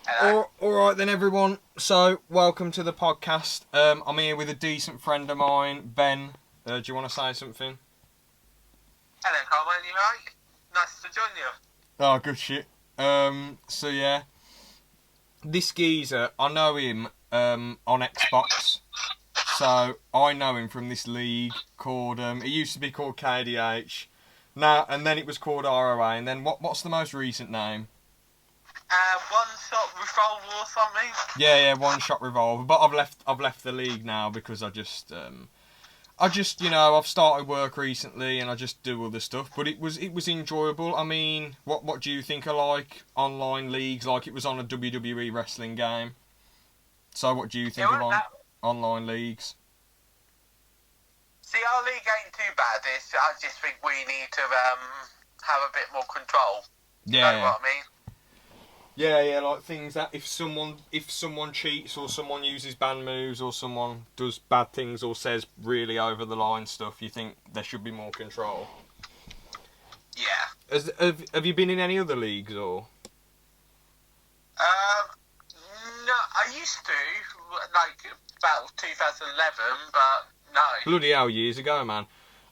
Hello. Alright then everyone, so welcome to the podcast. I'm here with a decent friend of mine, Ben. Do you want to say something? Hello, Carmen. You right? Nice to join you. Oh, good shit. So yeah, this geezer, I know him on Xbox. So I know him from this league called, it used to be called KDH. Now, and then it was called ROA, and then what's the most recent name? One shot revolver or something. Yeah, One Shot Revolver. But I've left the league now because I just I've started work recently and I just do other stuff. But it was enjoyable. I mean, what do you think of like online leagues? Like it was on a WWE wrestling game. So what do you think of online leagues? See, our league ain't too bad. I just think we need to have a bit more control. You know what I mean? Yeah, like things that if someone cheats or someone uses bad moves or someone does bad things or says really over the line stuff, you think there should be more control. Yeah. Have you been in any other leagues or? No, I used to like about 2011, but no. Bloody hell, years ago, man.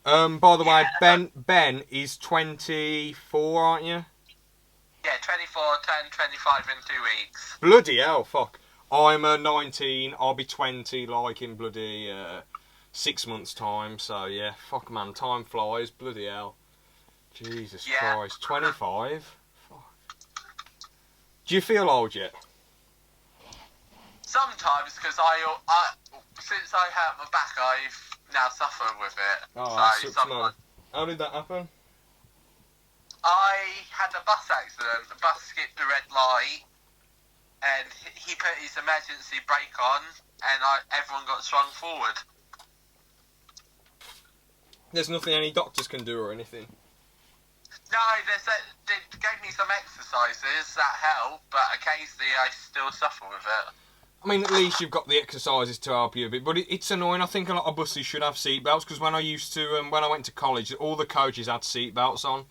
By the way, Ben is 24, aren't you? Yeah, 24, 10, 25 in 2 weeks. Bloody hell, fuck. I'm 19, I'll be 20 like in bloody 6 months' time, so yeah, fuck man, time flies, bloody hell. Jesus Christ, 25? Fuck. Do you feel old yet? Sometimes, because since I hurt my back, I've now suffered with it. Oh, so sucks, man. How did that happen? I had a bus accident. The bus skipped the red light, and he put his emergency brake on, and everyone got swung forward. There's nothing any doctors can do or anything? No, they gave me some exercises that helped, but occasionally I still suffer with it. I mean, at least you've got the exercises to help you a bit, but it's annoying. I think a lot of buses should have seatbelts, because when I went to college, all the coaches had seatbelts on.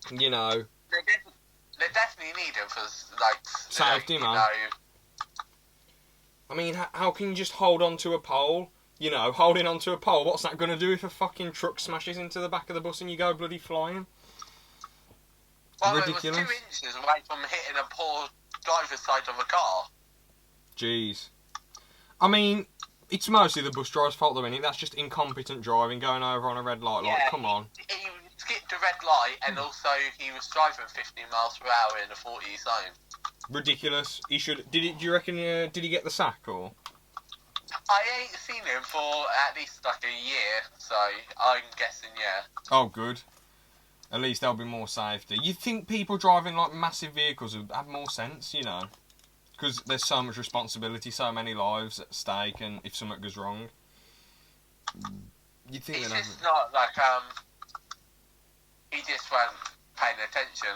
You know. They definitely need them for, like, safety, man. I mean, how can you just hold on to a pole? You know, holding onto a pole, what's that going to do if a fucking truck smashes into the back of the bus and you go bloody flying? Well, ridiculous. It was 2 inches away from hitting a poor driver's side of a car. Jeez. I mean, it's mostly the bus driver's fault though, isn't it? That's just incompetent driving, going over on a red light. Like, come on. He skipped a red light, and also he was driving 15 miles per hour in a 40 zone. Ridiculous. He should. Do you reckon? Did he get the sack or? I ain't seen him for at least like a year, so I'm guessing yeah. Oh, good. At least there'll be more safety. You'd think people driving like massive vehicles would have more sense, you know, because there's so much responsibility, so many lives at stake, and if something goes wrong, you'd think it's just not like he just wasn't paying attention.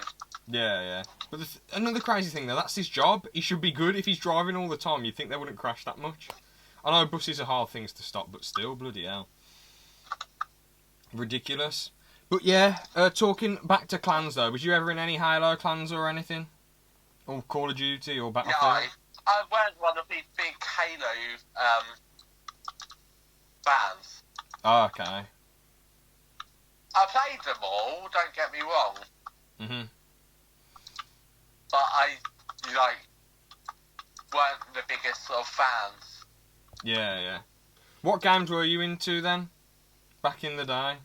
Yeah. But another crazy thing though, that's his job. He should be good if he's driving all the time. You'd think they wouldn't crash that much. I know buses are hard things to stop, but still, bloody hell. Ridiculous. But yeah, talking back to clans though, was you ever in any Halo clans or anything? Or Call of Duty or Battlefield? No, I weren't one of these big Halo fans. Oh, okay. I played them all, don't get me wrong. Mhm. But I, weren't the biggest sort of fans. Yeah. What games were you into then? Back in the day?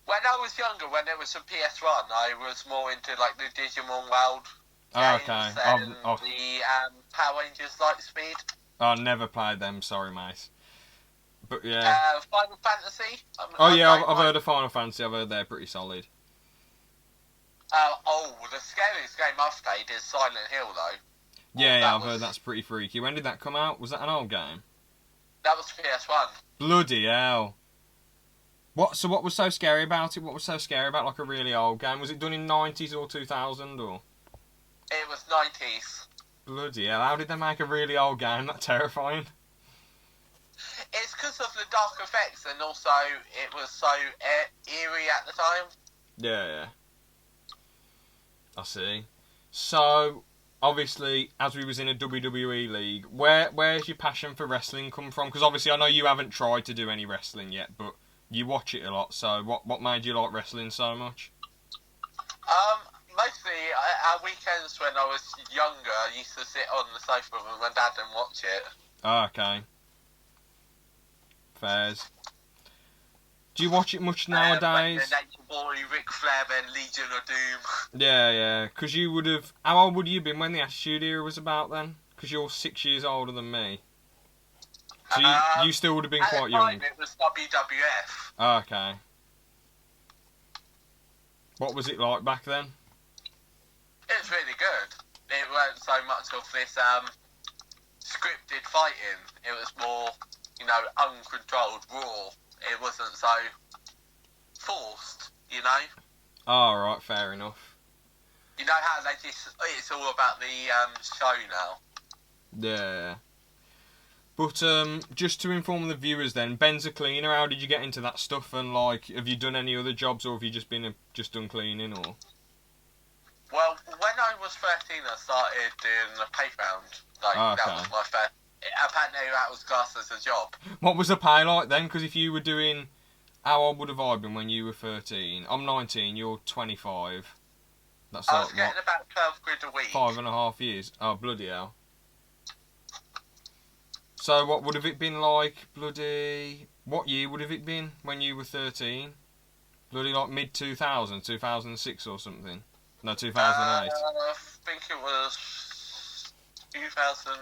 When I was younger, when it was a PS1, I was more into like the Digimon World games and the Power Rangers Lightspeed. I never played them, sorry mate. But yeah. Final Fantasy. I've heard of Final Fantasy. I've heard they're pretty solid. The scariest game I've played is Silent Hill though. Yeah, I've heard that's pretty freaky. When did that come out? Was that an old game? That was PS1. Bloody hell. So what was so scary about it? What was so scary about like a really old game? Was it done in 90s or 2000 or? It was 90s. Bloody hell, how did they make a really old game? That's terrifying. It's because of the dark effects, and also it was so eerie at the time. Yeah. I see. So, obviously, as we was in a WWE league, where's your passion for wrestling come from? Because obviously, I know you haven't tried to do any wrestling yet, but you watch it a lot. So, what made you like wrestling so much? Mostly our weekends when I was younger, I used to sit on the sofa with my dad and watch it. Oh, okay. Fairs. Do you watch it much nowadays? The Nature Boy, Ric Flair, and Legion of Doom. Yeah. Because you would have... How old would you have been when the Attitude Era was about then? Because you're 6 years older than me. So you still would have been quite young. At the time, it was WWF. Oh, okay. What was it like back then? It was really good. It weren't so much of this scripted fighting. It was more, uncontrolled, raw. It wasn't so forced, Oh, right, fair enough. You know how it's all about the show now. Yeah. But just to inform the viewers then, Ben's a cleaner. How did you get into that stuff? And have you done any other jobs, or have you just done cleaning, or? Well, when I was 13, I started doing the pay round. That was my first. Apparently, that was classed as a job. What was the pay like then? Because if you were doing, how old would have I been when you were 13? I'm 19. You're 25. That's I was getting about 12 quid a week. 5.5 years. Oh, bloody hell. So what would have it been like, bloody... What year would have it been when you were 13? Bloody like mid-2000, 2006 or something? No, 2008. I think it was 2000...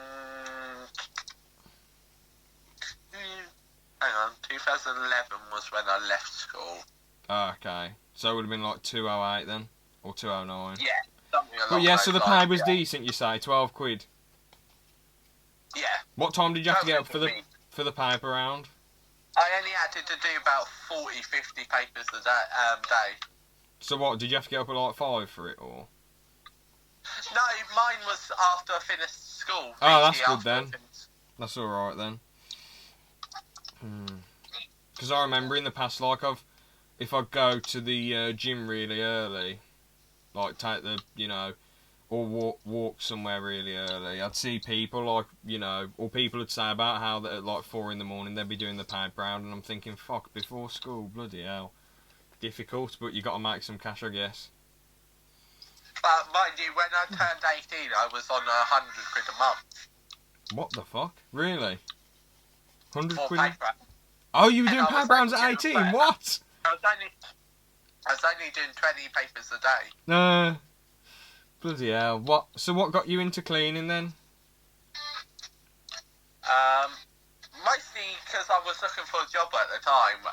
Hang on, 2011 was when I left school. Oh, okay. So it would have been like 208 then? Or 209? Yeah, something along But yeah, so the pay lines, was decent, you say? 12 quid? Yeah. What time did you have to get up for the paper round? I only had to do about 40, 50 papers a day. So what, did you have to get up at like 5 for it, or? No, mine was after I finished school. Oh, that's good then. That's alright then. Because I remember in the past, if I go to the gym really early, like take the, or walk somewhere really early, I'd see people or people would say about how that at like 4 in the morning they'd be doing the paper round, and I'm thinking, fuck, before school, bloody hell. Difficult, but you got to make some cash, I guess. But mind you, when I turned 18, I was on 100 quid a month. What the fuck? Really? 100 For quid? paper. Oh, you were doing paper rounds at 18? What? I was only doing 20 papers a day. No. Bloody hell. What? So what got you into cleaning then? Mostly because I was looking for a job at the time.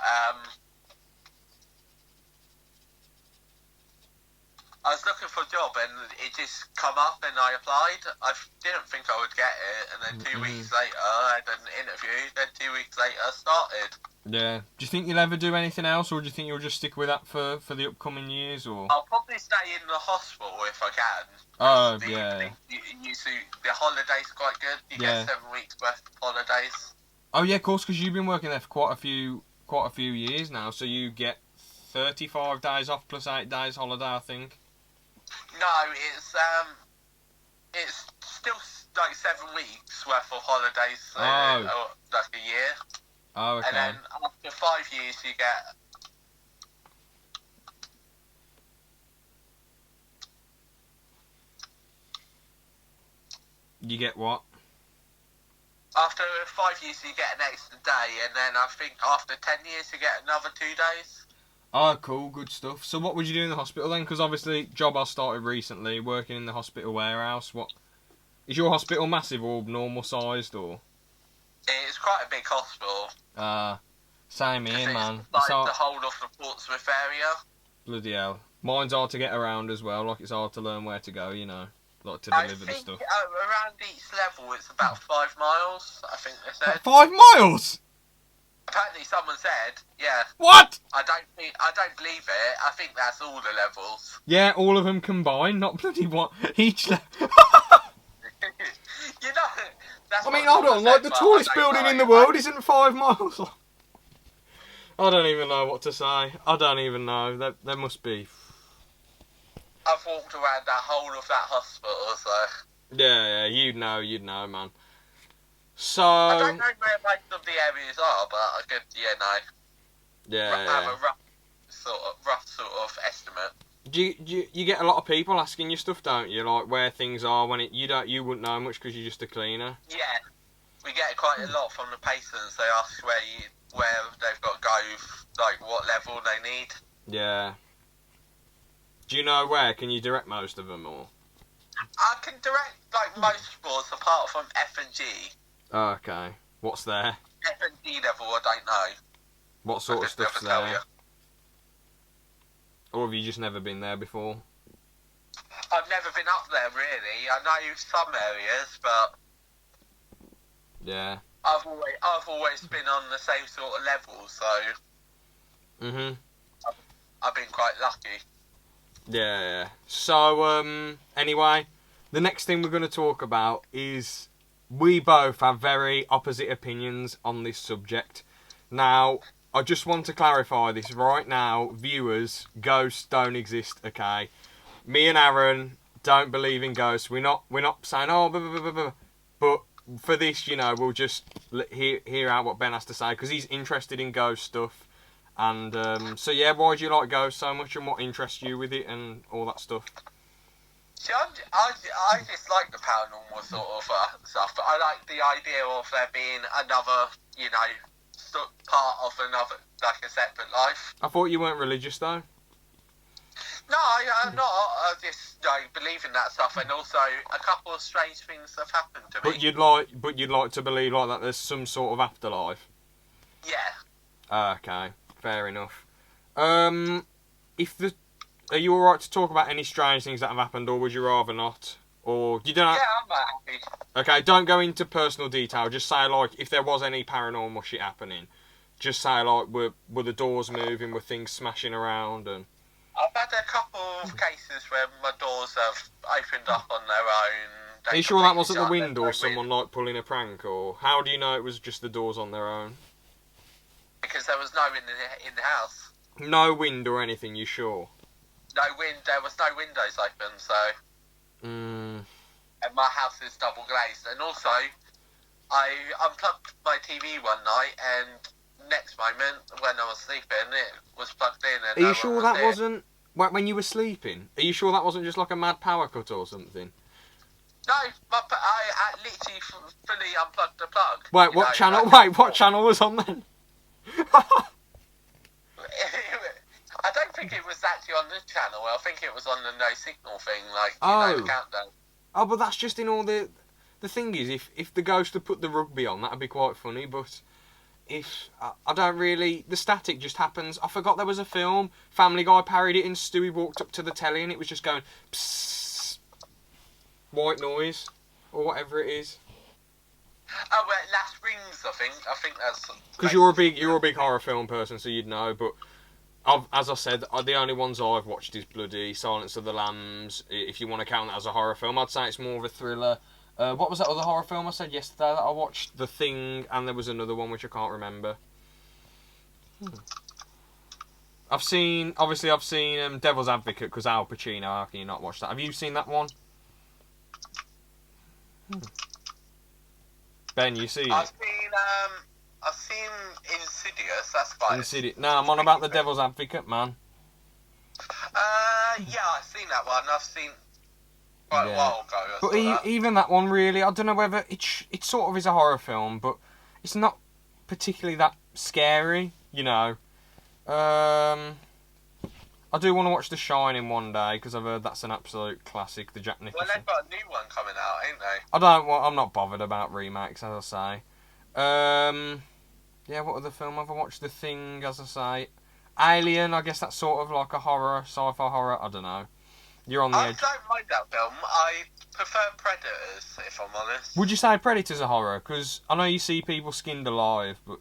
I was looking for a job and it just come up and I applied. I didn't think I would get it, and then 2 weeks later I had an interview, then 2 weeks later I started. Yeah. Do you think you'll ever do anything else, or do you think you'll just stick with that for the upcoming years, or? I'll probably stay in the hospital if I can. Oh, yeah. The holiday's quite good. You get 7 weeks worth of holidays. Oh yeah, of course, because you've been working there for quite a few years now, so you get 35 days off plus 8 days holiday, I think. No, it's still like 7 weeks worth of holidays, like a year. Oh, okay. And then after 5 years, you get. You get what? After 5 years, you get an extra day, and then I think after 10 years, you get another 2 days. Oh, cool, good stuff. So what would you do in the hospital then? Because obviously, job I started recently, working in the hospital warehouse. What is your hospital massive or normal sized, or? It's quite a big hospital. Same here, man. It's like the whole of the Portsmouth area. Bloody hell. Mine's hard to get around as well. Like, it's hard to learn where to go, like to deliver the stuff. Around each level, it's about 5 miles. I think they said. 5 miles. Apparently, someone said, yeah. What? I don't believe it. I think that's all the levels. Yeah, all of them combined, not bloody what each level. That's I mean, hold on. Like, the tallest building in the world isn't 5 miles. I don't even know what to say. I don't even know. There must be. I've walked around that whole of that hospital, so... Yeah, you'd know, man. So... I don't know where most of the areas are, but I could, have Yeah. a rough sort of estimate. You get a lot of people asking you stuff, don't you? Like where things are when you wouldn't know much because you're just a cleaner. Yeah, we get quite a lot from the patients. They ask where they've got to go, like what level they need. Yeah. Do you know where? Can you direct most of them or? I can direct like most sports apart from F and G. Oh, okay. What's there? F and G level, I don't know. What sort of stuff's there? Or have you just never been there before? I've never been up there really. I know some areas, but yeah, I've always been on the same sort of level, so I've been quite lucky. Yeah. So anyway, the next thing we're going to talk about is we both have very opposite opinions on this subject. Now, I just want to clarify this right now, viewers. Ghosts don't exist, okay? Me and Aaron don't believe in ghosts. We're not saying but for this, we'll just hear out what Ben has to say because he's interested in ghost stuff. And so yeah, why do you like ghosts so much, and what interests you with it, and all that stuff? See, I just like the paranormal sort of stuff, but I like the idea of there being another, part of another, like a separate life. I thought you weren't religious though. No, I'm not. I just believe in that stuff, and also a couple of strange things have happened to me. But you'd like to believe like that. There's some sort of afterlife. Yeah. Okay, fair enough. Are you all right to talk about any strange things that have happened, or would you rather not? Or you don't? Yeah, I'm happy. Okay, don't go into personal detail. Just say like if there was any paranormal shit happening. Just say like were the doors moving, were things smashing around, and. I've had a couple of cases where my doors have opened up on their own. Are you sure that wasn't the wind or someone like pulling a prank, or how do you know it was just the doors on their own? Because there was no wind in the house. No wind or anything, you sure? No wind, there was no windows open, so... And my house is double glazed. And also, I unplugged my TV one night, and next moment, when I was sleeping, it was plugged in. And are you sure that wasn't... When you were sleeping? Are you sure that wasn't just like a mad power cut or something? No, I literally fully unplugged the plug. Wait, what channel? Wait, what channel was on then? I don't think it was actually on this channel. I think it was on the no signal thing, like the countdown. Oh, but that's just in all the. The thing is, if the ghost had put the rugby on, that'd be quite funny. But if I don't really, the static just happens. I forgot there was a film. Family Guy parodied it, and Stewie walked up to the telly, and it was just going psst, white noise or whatever it is. Oh, well, Last Rings, I think that's... Because you're a big horror film person, so you'd know, but... As I said, the only ones I've watched is bloody Silence of the Lambs. If you want to count that as a horror film, I'd say it's more of a thriller. What was that other horror film I said yesterday that I watched? The Thing, and there was another one which I can't remember. I've seen Devil's Advocate, because Al Pacino. How can you not watch that? Have you seen that one? Ben, you seen it? I've seen Insidious, that's fine. Insidious. No, I'm on about the Devil's Advocate, man. Yeah, I've seen that one. I've seen quite a while ago. But even that one, really, I don't know whether it sort of is a horror film, but it's not particularly that scary, I do want to watch The Shining one day because I've heard that's an absolute classic, the Jack Nicholson. Well, they've got a new one coming out, ain't they? I'm not bothered about remakes, as I say. Yeah, what other film have I watched? The Thing, as I say. Alien, I guess that's sort of like a horror, sci-fi horror. I don't know. You're on the edge. I don't mind that film. I prefer Predators, if I'm honest. Would you say Predators are horror? Because I know you see people skinned alive, but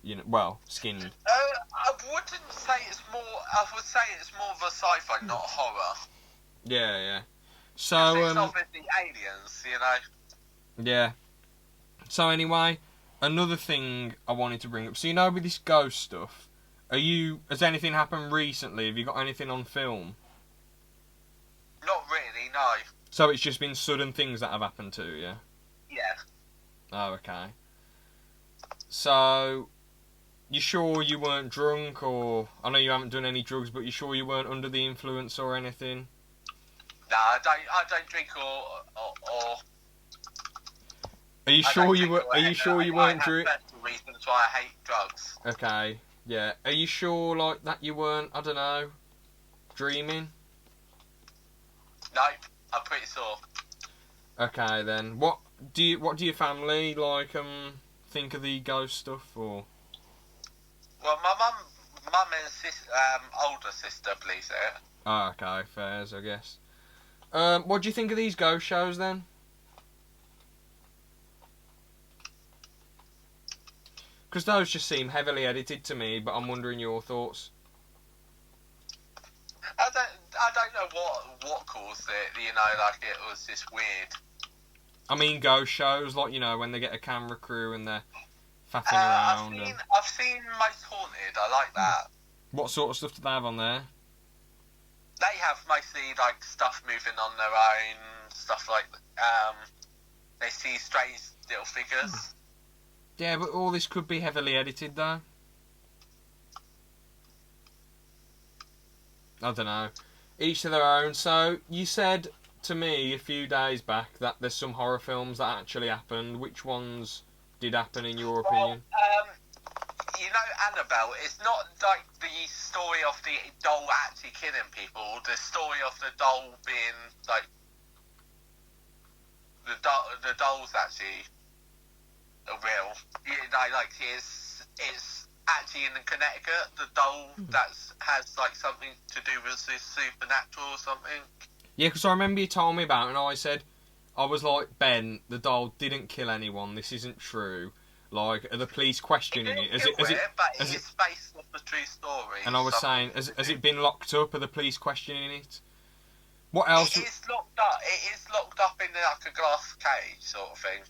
skinned. I wouldn't say it's more. I would say it's more of a sci-fi, not horror. Yeah. So it's obviously aliens, Yeah. So anyway, another thing I wanted to bring up. So with this ghost stuff, has anything happened recently? Have you got anything on film? Not really. know. So it's just been sudden things that have happened to you? Yeah. Oh, okay. So, you sure you weren't drunk, or... I know you haven't done any drugs, but you sure you weren't under the influence or anything? No, I don't drink or Are you sure you were? Are you sure you weren't drink? drink? I have personal reasons why I hate drugs. Okay, yeah. Are you sure, like, that you weren't, I don't know, dreaming? Nope, I'm pretty sure. Okay, then. What do your family, like, think of the ghost stuff, or...? Well, my mum and older sister believes it. Oh, okay, fairs, I guess. What do you think of these ghost shows, then? Because those just seem heavily edited to me, but I'm wondering your thoughts. I don't know what caused it. You know, like it was just weird. I mean, ghost shows, like, you know, when they get a camera crew and they're faffing around. I've seen Most Haunted. I like that. What sort of stuff do they have on there? They have mostly like stuff moving on their own, stuff like they see strange little figures. Yeah, but all this could be heavily edited, though. I don't know. Each to their own. So, you said to me a few days back that there's some horror films that actually happened. Which ones did happen, in your opinion? You know, Annabelle, it's not like the story of the doll actually killing people. The story of the doll being, like, the doll's actually real. You know, like, it's actually in Connecticut, the doll that has, like, something to do with the supernatural or something. Yeah, because I remember you told me about it, and I said, I was like, Ben, the doll didn't kill anyone, this isn't true. Like, are the police questioning it? But it's based off a true story. And I was saying, has it been locked up? Are the police questioning it? What else? It is locked up. It is locked up in like a glass cage sort of thing.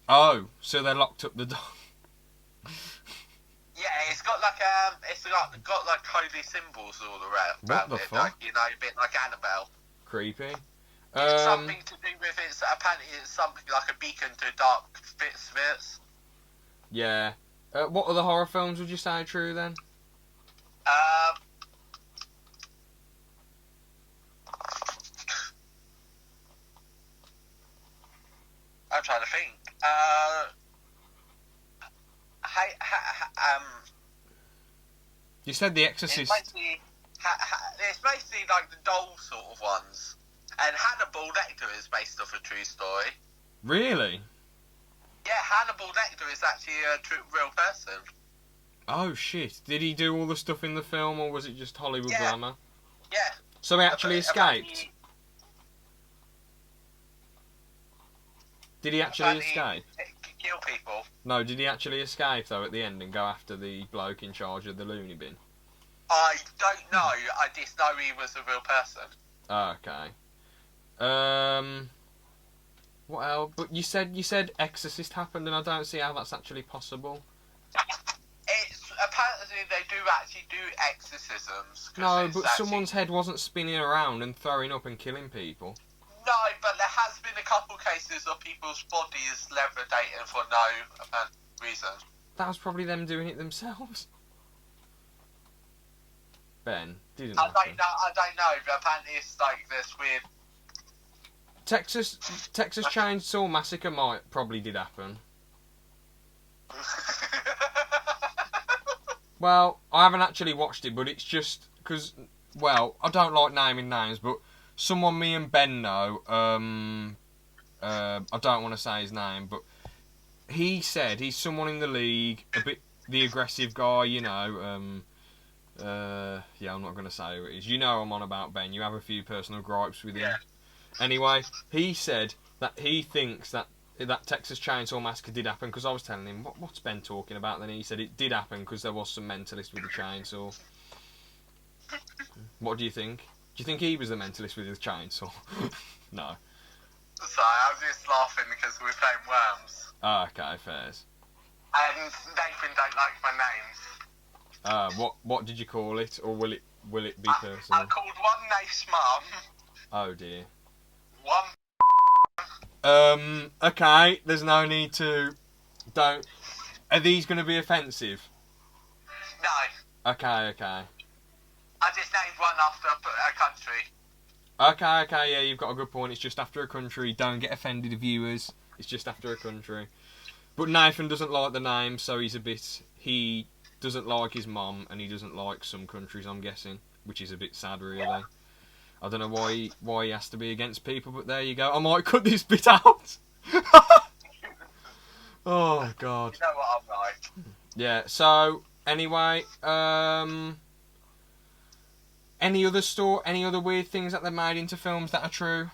Oh, so they locked up the doll. Yeah, it's got like got like holy symbols all around. What the it, fuck? like, you know, a bit like Annabelle. Creepy. It's something to do with it. Apparently, it's something like a beacon to dark spirits. Yeah. What other horror films would you say are true then? I'm trying to think. You said The Exorcist. It's mostly like the doll sort of ones. And Hannibal Lecter is based off a true story. Really? Yeah, Hannibal Lecter is actually a real person. Oh shit! Did he do all the stuff in the film, or was it just Hollywood glamour? Yeah. So he actually escaped. Did he actually escape? Kill people. No, did he actually escape though at the end and go after the bloke in charge of the loony bin? I don't know. I just know he was a real person. Oh, okay. What else? But you said Exorcist happened, and I don't see how that's actually possible. It's apparently they do actually do exorcisms. No, but someone's head wasn't spinning around and throwing up and killing people. No, but there has been a couple cases of people's bodies levitating for no apparent reason. That was probably them doing it themselves. Ben, didn't I don't know, but apparently it's like this weird. Texas Chainsaw Massacre probably did happen. Well, I haven't actually watched it, but it's just because, well, I don't like naming names, but someone me and Ben know, I don't want to say his name, but he said he's someone in the league, a bit the aggressive guy, you know. Yeah, I'm not going to say who it is. You know I'm on about Ben. You have a few personal gripes with him. Yeah. Anyway, he said that he thinks that Texas Chainsaw Massacre did happen, because I was telling him, what's Ben talking about? Then he said it did happen because there was some mentalist with the chainsaw. What do you think? Do you think he was the mentalist with his chainsaw? No. So I was just laughing because we're playing Worms. Ah, okay, fairs. And Nathan don't like my names. What did you call it, or will it be personal? I called one Nate's mum. Oh dear. Okay, there's no need to... Don't... Are these going to be offensive? No. Okay. I just named one after a country. Okay, yeah, you've got a good point. It's just after a country. Don't get offended, viewers. It's just after a country. But Nathan doesn't like the name, so he's a bit... He doesn't like his mum, and he doesn't like some countries, I'm guessing. Which is a bit sad, really. Yeah. I don't know why he has to be against people, but there you go. I might cut this bit out. Oh, God. You know what I'm like. Yeah, so, anyway, any other weird things that they made into films that are true?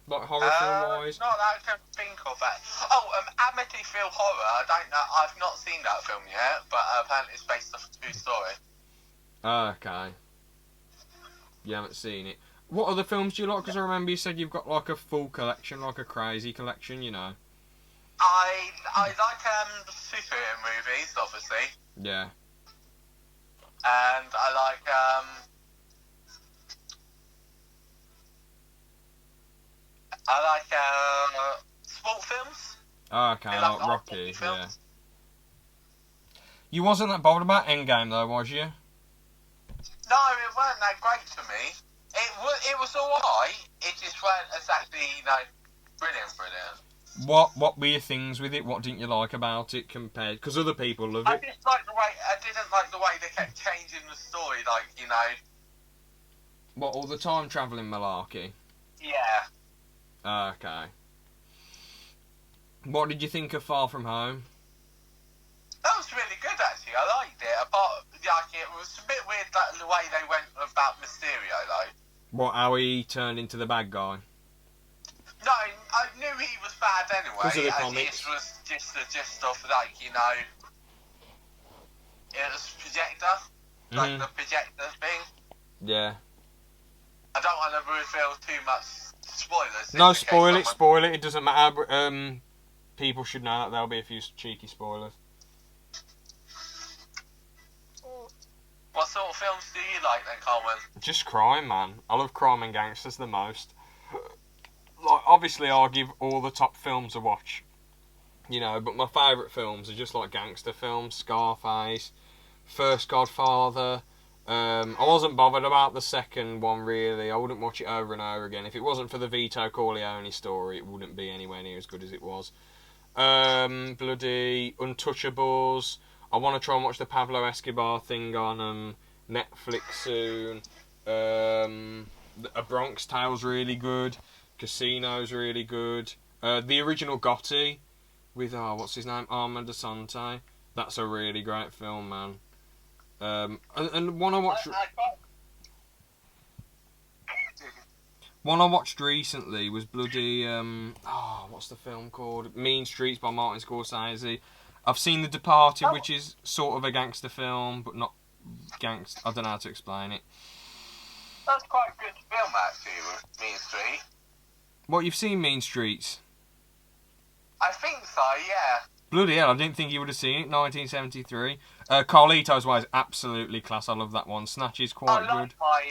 Like horror film-wise? Not that I can think of that. Oh, Amityville Horror, I don't know, I've not seen that film yet, but apparently it's based off a true story. Okay. You haven't seen it. What other films do you like? Because I remember you said you've got like a full collection, like a crazy collection, you know. I like superhero movies, obviously. Yeah. And I like sport films. Okay, I like Rocky, yeah. You wasn't that bothered about Endgame though, was you? No, it weren't that great to me. It was alright. It just weren't exactly, brilliant. What were your things with it? What didn't you like about it compared? Because other people love it. I didn't like the way they kept changing the story. What, all the time travelling malarkey? Yeah. Okay. What did you think of Far From Home? That was really good, actually. I liked it. It was a bit weird the way they went about Mysterio, though. What, how he turned into the bad guy? No, I knew he was bad anyway. Because of the comics. It was just the gist of, it was projector. Like the projector thing. Yeah. I don't want to reveal too much spoilers. No, spoil it. It doesn't matter. People should know that there'll be a few cheeky spoilers. What sort of films do you like then, Coleman? Just crime, man. I love crime and gangsters the most. Like, obviously, I'll give all the top films a watch. But my favourite films are just like gangster films. Scarface, First Godfather. I wasn't bothered about the second one, really. I wouldn't watch it over and over again. If it wasn't for the Vito Corleone story, it wouldn't be anywhere near as good as it was. Bloody Untouchables. I want to try and watch the Pablo Escobar thing on Netflix soon. A Bronx Tale's really good. Casino's really good. The original Gotti with, what's his name? Armand Assante. That's a really great film, man. And one I watched... One I watched recently was bloody... what's the film called? Mean Streets by Martin Scorsese. I've seen The Departed, which is sort of a gangster film, but not gangster. I don't know how to explain it. That's quite a good film, actually, Mean Street. What, you've seen Mean Streets? I think so, yeah. Bloody hell, I didn't think you would have seen it. 1973. Carlitos Way is absolutely class. I love that one. Snatch is quite good. I like my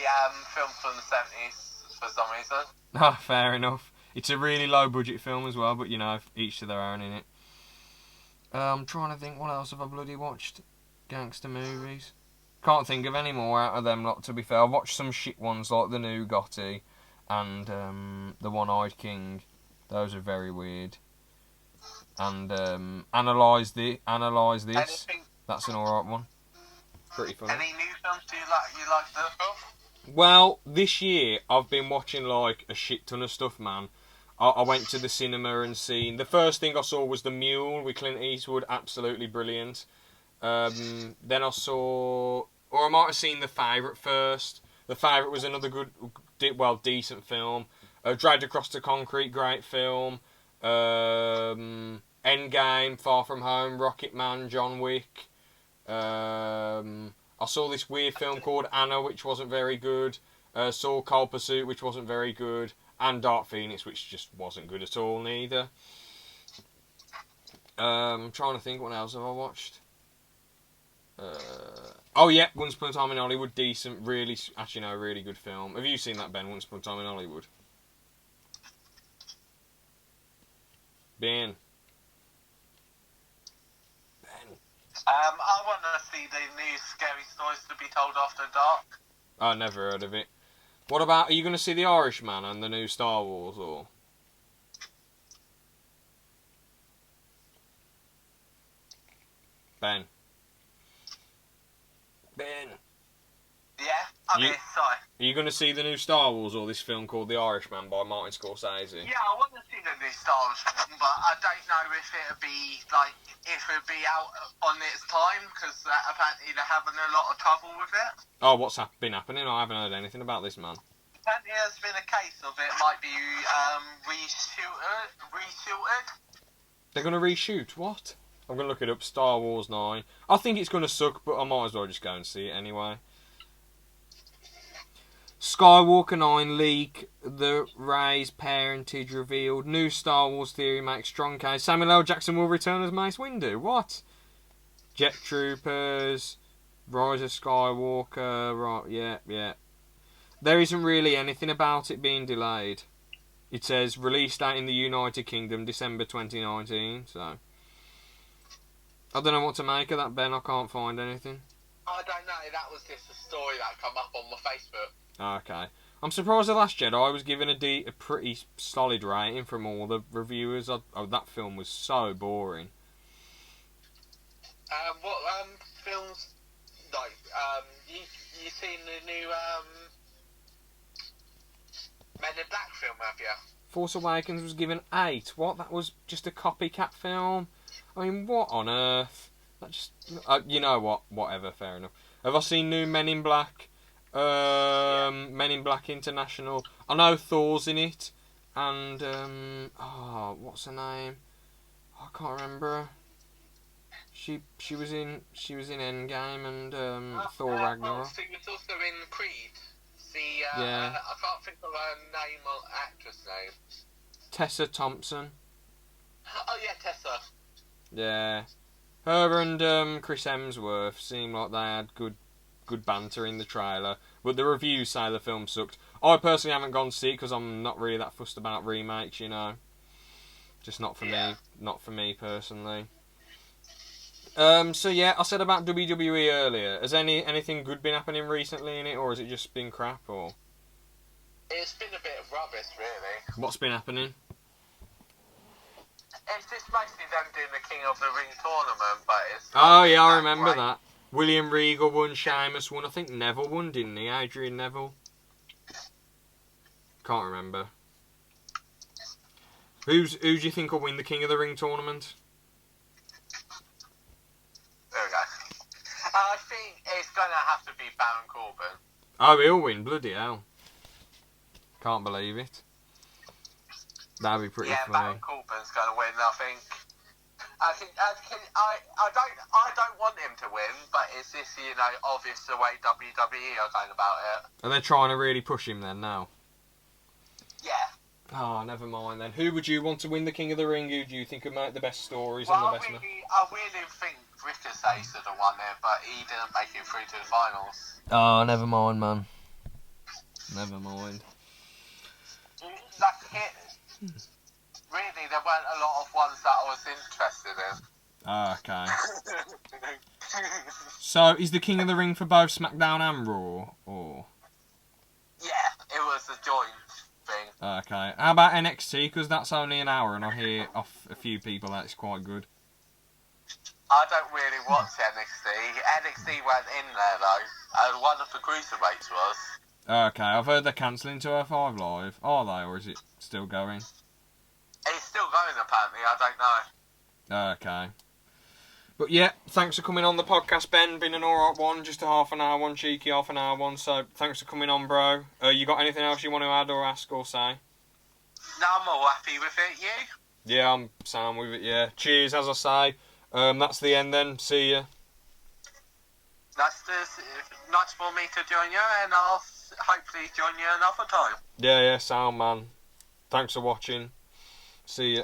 films from the 70s for some reason. Ah, fair enough. It's a really low budget film as well, but each to their own in it. I'm trying to think, what else have I bloody watched? Gangster movies. Can't think of any more out of them, not to be fair. I've watched some shit ones like the new Gotti and the One-Eyed King. Those are very weird. And Analyze This. Anything, That's an alright one. Pretty funny. Any new films you like the film? Well, this year I've been watching like a shit ton of stuff, man. I went to the cinema and seen... The first thing I saw was The Mule with Clint Eastwood. Absolutely brilliant. Then I saw... Or I might have seen The Favourite first. The Favourite was another good... decent film. Dragged Across the Concrete, great film. Endgame, Far From Home, Rocket Man, John Wick. I saw this weird film called Anna, which wasn't very good. Saw Cold Pursuit, which wasn't very good. And Dark Phoenix, which just wasn't good at all, neither. I'm trying to think, what else have I watched? Once Upon a Time in Hollywood, decent, really, actually no, really good film. Have you seen that, Ben, Once Upon a Time in Hollywood? Ben. I want to see the new Scary Stories to be Told After Dark. I never heard of it. What about, are you going to see The Irishman and the new Star Wars, or? Ben. Yeah? Sorry. Are you going to see the new Star Wars or this film called The Irishman by Martin Scorsese? Yeah, I want to see the new Star Wars film, but I don't know if it'll be, out on its time, because apparently they're having a lot of trouble with it. Oh, what's been happening? I haven't heard anything about this, man. Apparently there's been a case of it might be reshooted. They're going to reshoot? What? I'm going to look it up. Star Wars 9. I think it's going to suck, but I might as well just go and see it anyway. Skywalker 9 leak. The Rey's parentage revealed. New Star Wars theory makes strong case. Samuel L. Jackson will return as Mace Windu. What? Jet Troopers. Rise of Skywalker. Right, yeah. There isn't really anything about it being delayed. It says release date in the United Kingdom, December 2019. So I don't know what to make of that, Ben. I can't find anything. I don't know. That was just a story that come up on my Facebook. Okay. I'm surprised The Last Jedi was given a pretty solid rating from all the reviewers. That film was so boring. What films? Like, you seen the new Men in Black film, have you? Force Awakens was given 8. What? That was just a copycat film? I mean, what on earth? That just... you know what? Whatever, fair enough. Have I seen new Men in Black? Men in Black International. I know Thor's in it. And, what's her name? I can't remember her. She was in Endgame and Thor Ragnarok. She was also in Creed. Yeah. I can't think of her name or actress name. Tessa Thompson. Oh yeah, Tessa. Yeah. Her and Chris Hemsworth seemed like they had good banter in the trailer, but the reviews say the film sucked. I personally haven't gone to see it because I'm not really that fussed about remakes, you know. Just not for me. Not for me personally. So yeah, I said about WWE earlier. Has anything good been happening recently in it, or has it just been crap? Or it's been a bit of rubbish, really. What's been happening? It's just mostly them doing the King of the Ring tournament, but it's... Oh yeah, I remember that. William Regal won, Sheamus won. I think Neville won, didn't he? Adrian Neville. Can't remember. Who do you think will win the King of the Ring tournament? There we go. I think it's going to have to be Baron Corbin. Oh, he'll win. Bloody hell. Can't believe it. That'd be pretty funny. Baron Corbin's going to win, I think. I don't want him to win, but it's just, obvious the way WWE are going about it. Are they trying to really push him then now? Yeah. Oh, never mind then. Who would you want to win the King of the Ring? Who do you think would make the best stories and the best... I really think Ricochet should have won it, but he didn't make it through to the finals. Oh, never mind, man. Never mind. That's it. Really, there weren't a lot of ones that I was interested in. Oh, okay. So, is the King of the Ring for both SmackDown and Raw, or...? Yeah, it was a joint thing. Okay. How about NXT? Because that's only an hour, and I hear off a few people that it's quite good. I don't really watch NXT. NXT went in there, though. One of the cruiserweights was. Okay, I've heard they're cancelling 205 Live. Are they, or is it still going? It's still going, apparently. I don't know. Okay. But yeah, thanks for coming on the podcast, Ben. Been an alright one, just a half an hour one, cheeky half an hour one. So thanks for coming on, bro. You got anything else you want to add or ask or say? No, I'm all happy with it. You? Yeah, I'm sound with it. Yeah. Cheers, as I say. That's the end then. See ya. Nice for me to join you, and I'll hopefully join you another time. Yeah, sound man. Thanks for watching. See ya.